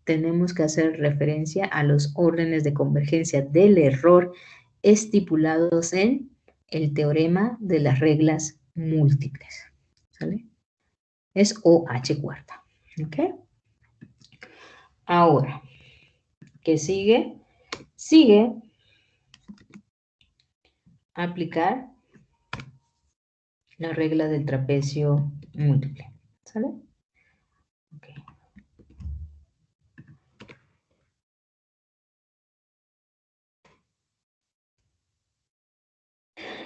tenemos que hacer referencia a los órdenes de convergencia del error estipulados en el teorema de las reglas múltiples, ¿sale? Es OH cuarta, ¿ok? Ahora, ¿qué sigue? Sigue aplicar la regla del trapecio múltiple, ¿sale? Okay.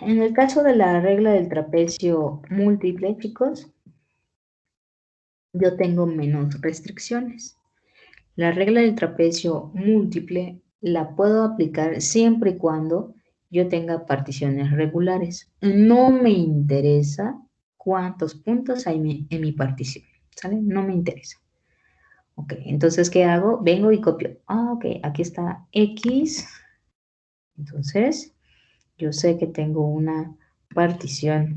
En el caso de la regla del trapecio múltiple, chicos, yo tengo menos restricciones. La regla del trapecio múltiple la puedo aplicar siempre y cuando yo tenga particiones regulares. No me interesa cuántos puntos hay en mi partición, ¿sale? No me interesa. Ok, entonces, ¿qué hago? Vengo y copio. Ok, aquí está X. Entonces, yo sé que tengo una partición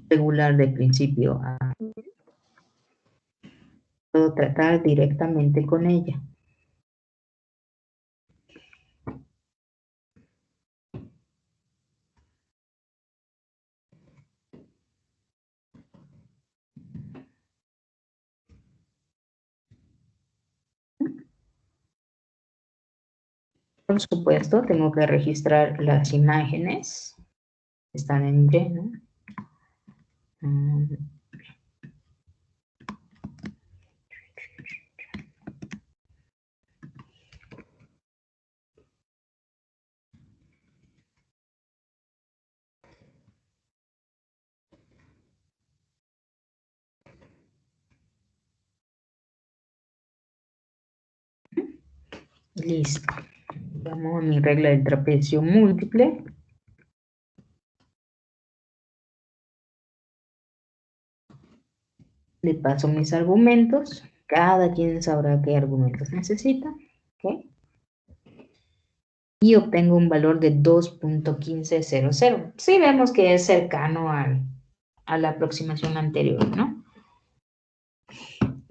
regular de principio a. Puedo tratar directamente con ella. Por supuesto, tengo que registrar las imágenes. Están en Y, ¿no? Listo. Vamos a mi regla del trapecio múltiple. Le paso mis argumentos. Cada quien sabrá qué argumentos necesita. ¿Ok? Y obtengo un valor de 2.1500. Sí vemos que es cercano a la aproximación anterior, ¿no?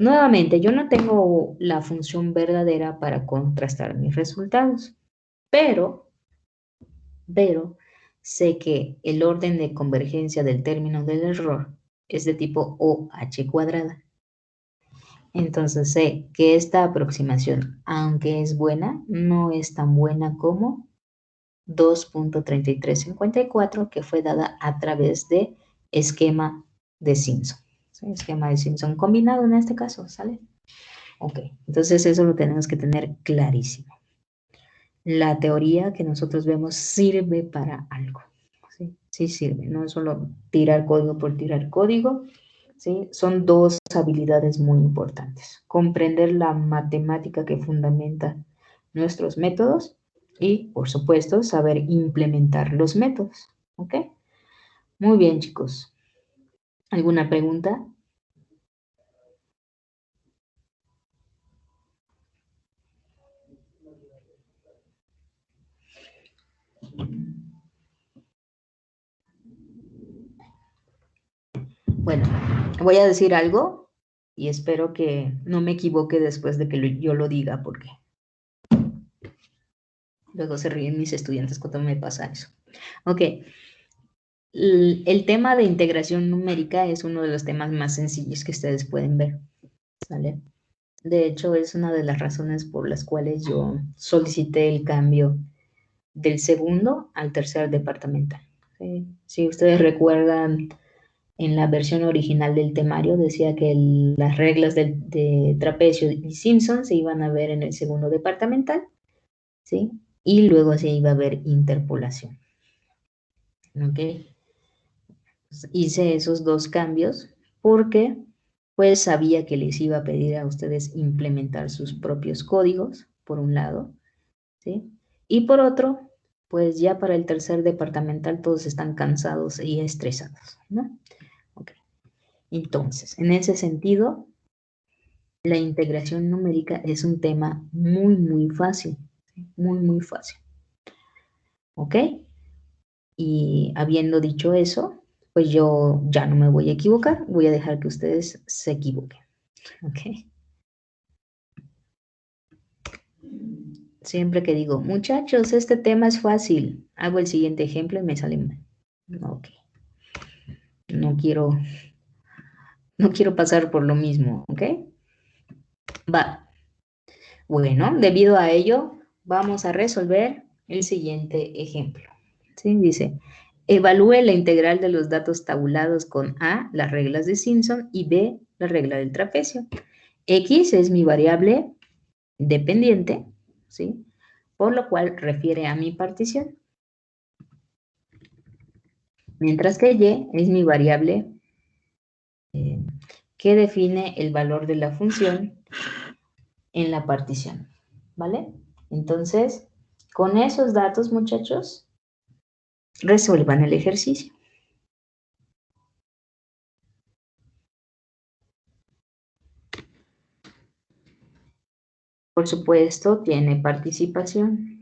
Nuevamente, yo no tengo la función verdadera para contrastar mis resultados, pero sé que el orden de convergencia del término del error es de tipo OH cuadrada. Entonces sé que esta aproximación, aunque es buena, no es tan buena como 2.3354 que fue dada a través de esquema de Simpson. ¿Sí? Esquema de Simpson combinado en este caso, ¿sale? Ok, entonces eso lo tenemos que tener clarísimo. La teoría que nosotros vemos sirve para algo. Sí, sí sirve, no es solo tirar código por tirar código. ¿Sí? Son dos habilidades muy importantes. Comprender la matemática que fundamenta nuestros métodos y, por supuesto, saber implementar los métodos. ¿Ok? Muy bien, chicos. ¿Alguna pregunta? Bueno, voy a decir algo y espero que no me equivoque después de que yo lo diga, porque luego se ríen mis estudiantes cuando me pasa eso. Ok, el tema de integración numérica es uno de los temas más sencillos que ustedes pueden ver, ¿sale? De hecho, es una de las razones por las cuales yo solicité el cambio del segundo al tercer departamental. ¿Sí? Si ustedes recuerdan, en la versión original del temario decía que las reglas de Trapecio y Simpson se iban a ver en el segundo departamental, ¿sí? Y luego se iba a ver interpolación. ¿Ok? Hice esos dos cambios porque pues sabía que les iba a pedir a ustedes implementar sus propios códigos, por un lado, ¿sí? Y por otro, pues ya para el tercer departamental todos están cansados y estresados, ¿no? Ok. Entonces, en ese sentido, la integración numérica es un tema muy, muy fácil, ¿sí? Muy, muy fácil. ¿Ok? Y habiendo dicho eso, pues yo ya no me voy a equivocar, voy a dejar que ustedes se equivoquen. ¿Ok? Siempre que digo, muchachos, este tema es fácil, hago el siguiente ejemplo y me sale mal. Ok. No quiero pasar por lo mismo, ¿ok? Va. Bueno, debido a ello, vamos a resolver el siguiente ejemplo. ¿Sí? Dice, evalúe la integral de los datos tabulados con A, las reglas de Simpson, y B, la regla del trapecio. X es mi variable dependiente, ¿sí? Por lo cual refiere a mi partición. Mientras que Y es mi variable que define el valor de la función en la partición, ¿vale? Entonces, con esos datos, muchachos, resuelvan el ejercicio. Por supuesto, tiene participación.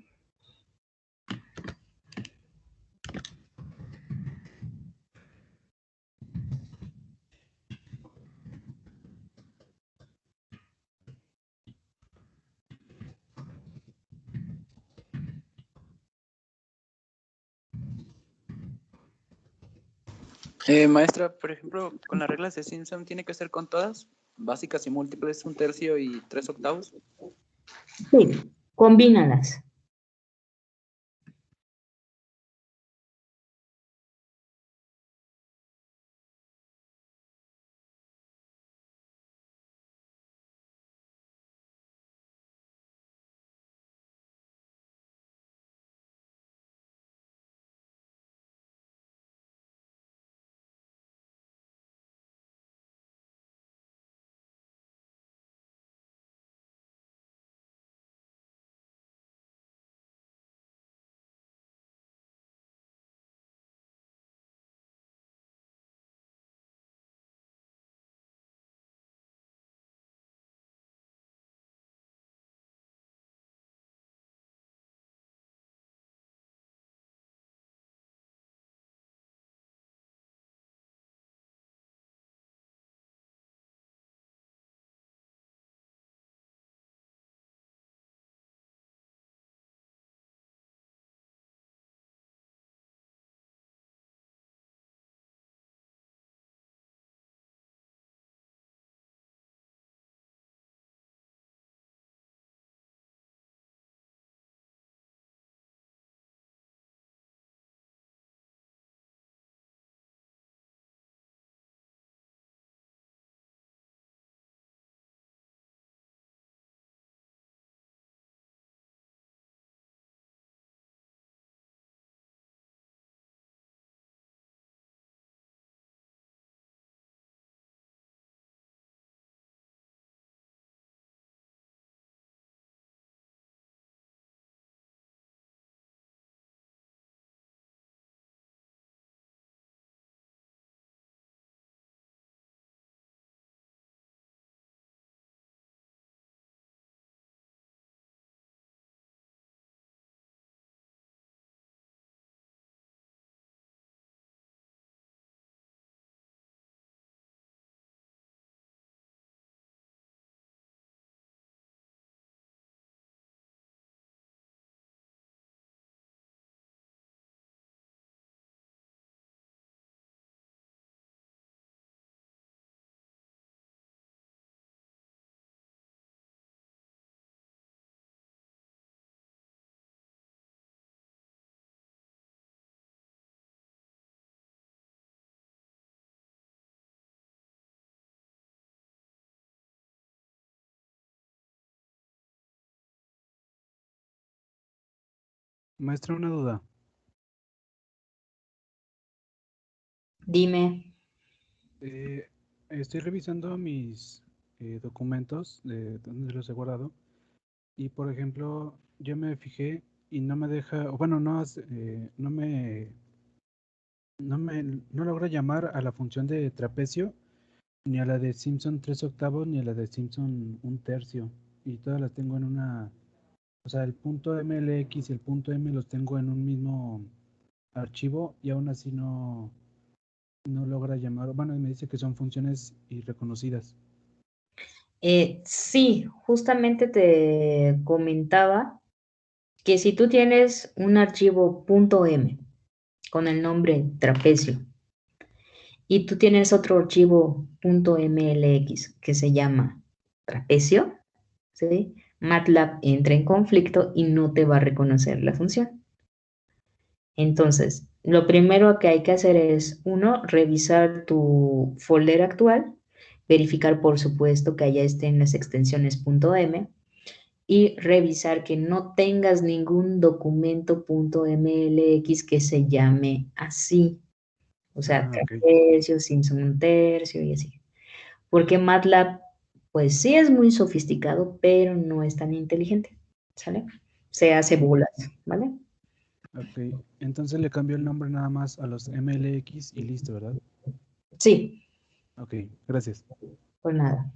Maestra, por ejemplo, con las reglas de Simpson, ¿tiene que ser con todas? Básicas y múltiples, 1/3 y 3/8. Sí, combínalas. Maestra, una duda. Dime. Estoy revisando mis documentos de donde los he guardado y, por ejemplo, yo me fijé y no me deja, o bueno, no logra llamar a la función de trapecio ni a la de Simpson 3/8 ni a la de Simpson 1/3 y todas las tengo en una, o sea, el punto MLX y el punto M los tengo en un mismo archivo y aún así no logra llamar, bueno, me dice que son funciones irreconocidas. Sí, justamente te comentaba que si tú tienes un archivo .m con el nombre trapecio y tú tienes otro archivo .mlx que se llama trapecio, ¿sí? MATLAB entra en conflicto y no te va a reconocer la función. Entonces, lo primero que hay que hacer es, uno, revisar tu folder actual, verificar por supuesto que allá estén las extensiones .m y revisar que no tengas ningún documento .mlx que se llame así, o sea, Ok. trapecio, Simpson 1/3 y así. Porque MATLAB, pues sí es muy sofisticado, pero no es tan inteligente, ¿sale? Se hace bolas, ¿vale? Ok, entonces le cambio el nombre nada más a los MLX y listo, ¿verdad? Sí, Ok, gracias. pues nada.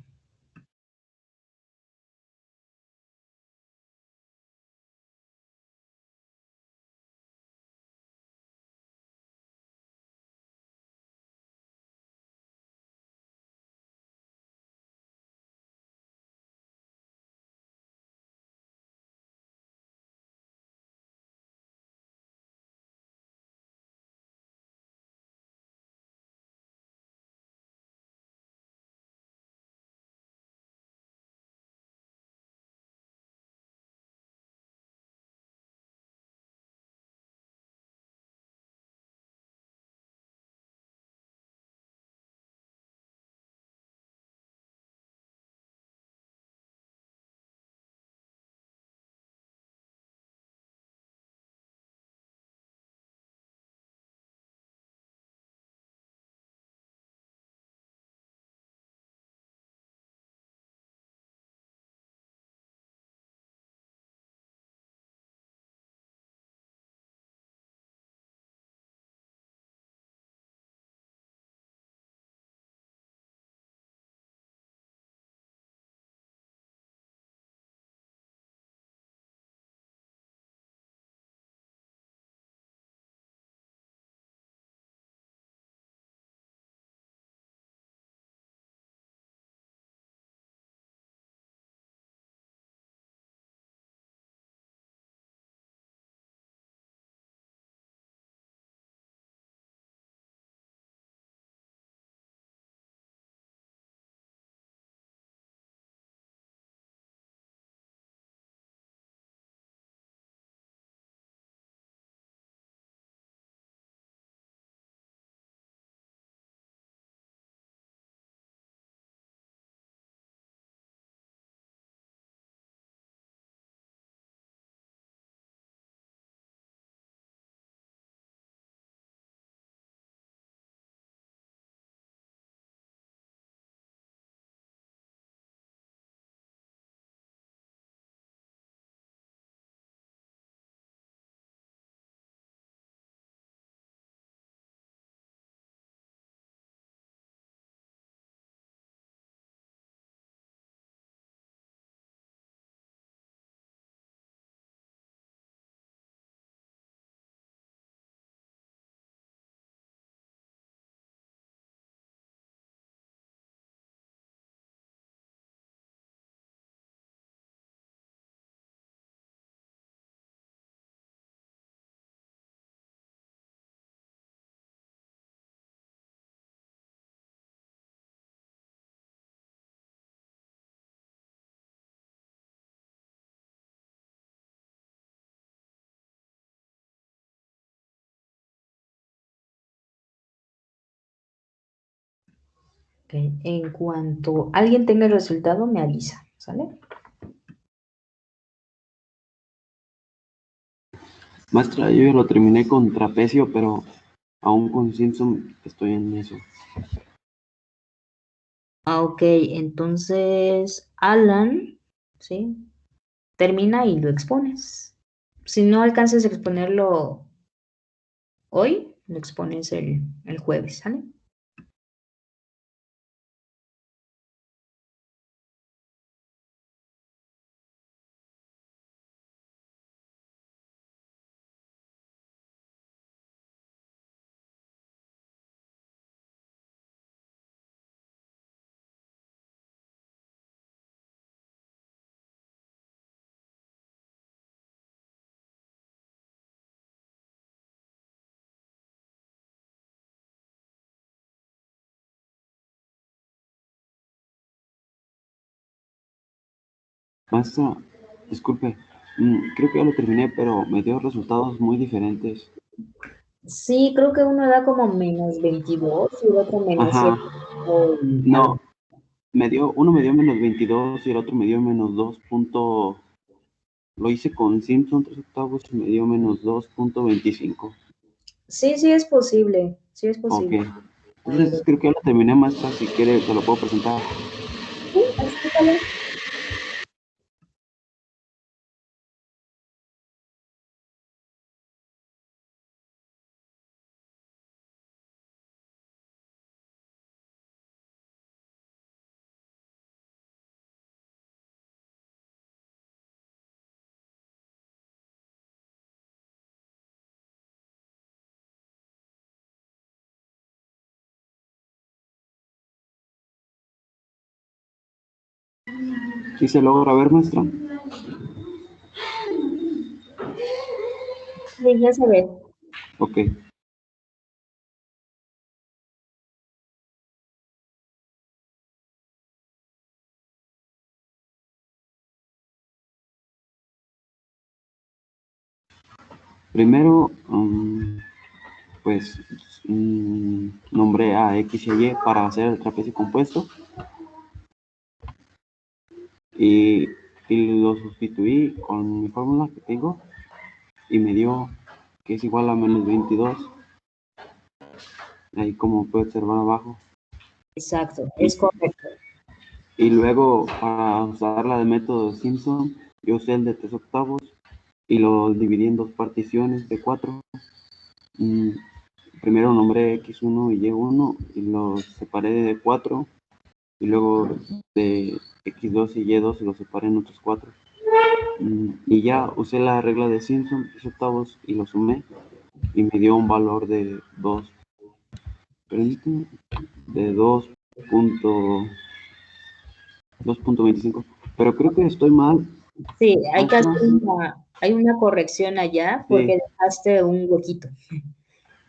Ok, en cuanto alguien tenga el resultado, me avisa, ¿sale? Maestra, yo ya lo terminé con trapecio, pero aún con Simpson estoy en eso. Ok, entonces, Alan, ¿sí? Termina y lo expones. Si no alcanzas a exponerlo hoy, lo expones el jueves, ¿sale? Maestra, disculpe, creo que ya lo terminé, pero me dio resultados muy diferentes. Sí, creo que uno da como -22 y el otro Ajá, -7 y algo. no, uno me dio -22 y el otro me dio -2 punto, lo hice con Simpson 3/8 y me dio -2.25. Sí, sí es posible, sí es Ok, posible. entonces creo que ya lo terminé, maestra, si quiere se lo puedo presentar. Sí, explícalo. ¿Sí se logra ver, maestra? Sí, ya se ve. Ok, primero, pues nombré a X y Y para hacer el trapecio compuesto y, y lo sustituí con mi fórmula que tengo y me dio que es igual a -22, ahí como puede observar abajo. Exacto, Y, es correcto. y luego para usar la de método de Simpson, yo usé el de 3/8 y lo dividí en dos particiones de 4. Primero nombré X1 y Y1 y los separé de 4 y luego de X2 y Y2 los separé en otros 4. Y ya usé la regla de Simpson, 3/8 y lo sumé y me dio un valor de 2, permíteme, de 2.25. Pero creo que estoy mal, Sí, hay que maestra. hacer hay una corrección allá porque Sí, dejaste un huequito.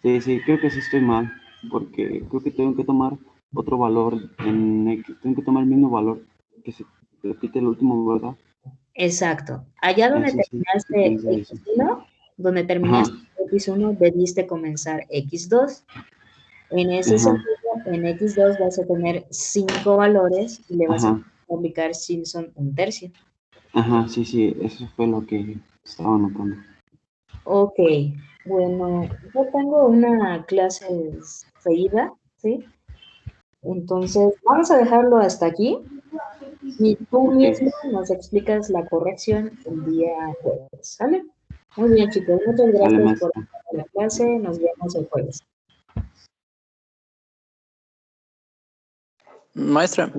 sí, creo que sí estoy mal, porque creo que tengo que tomar otro valor en X, tengo que tomar el mismo valor que se repite el último, ¿verdad? Exacto. Allá donde Sí, terminaste pensé eso. X1, donde Ajá, terminaste X1, debiste comenzar X2. En ese ajá, sentido, en X2 vas a tener 5 valores y le vas a ajá, aplicar Simpson un tercio. ajá, sí, eso fue lo que estaba notando. Ok, bueno, yo tengo una clase seguida, ¿sí? Entonces, vamos a dejarlo hasta aquí y tú Ok, mismo nos explicas la corrección el día jueves, ¿sale? Muy bien, chicos, muchas sale gracias por maestra. la clase, nos vemos el jueves. Maestra,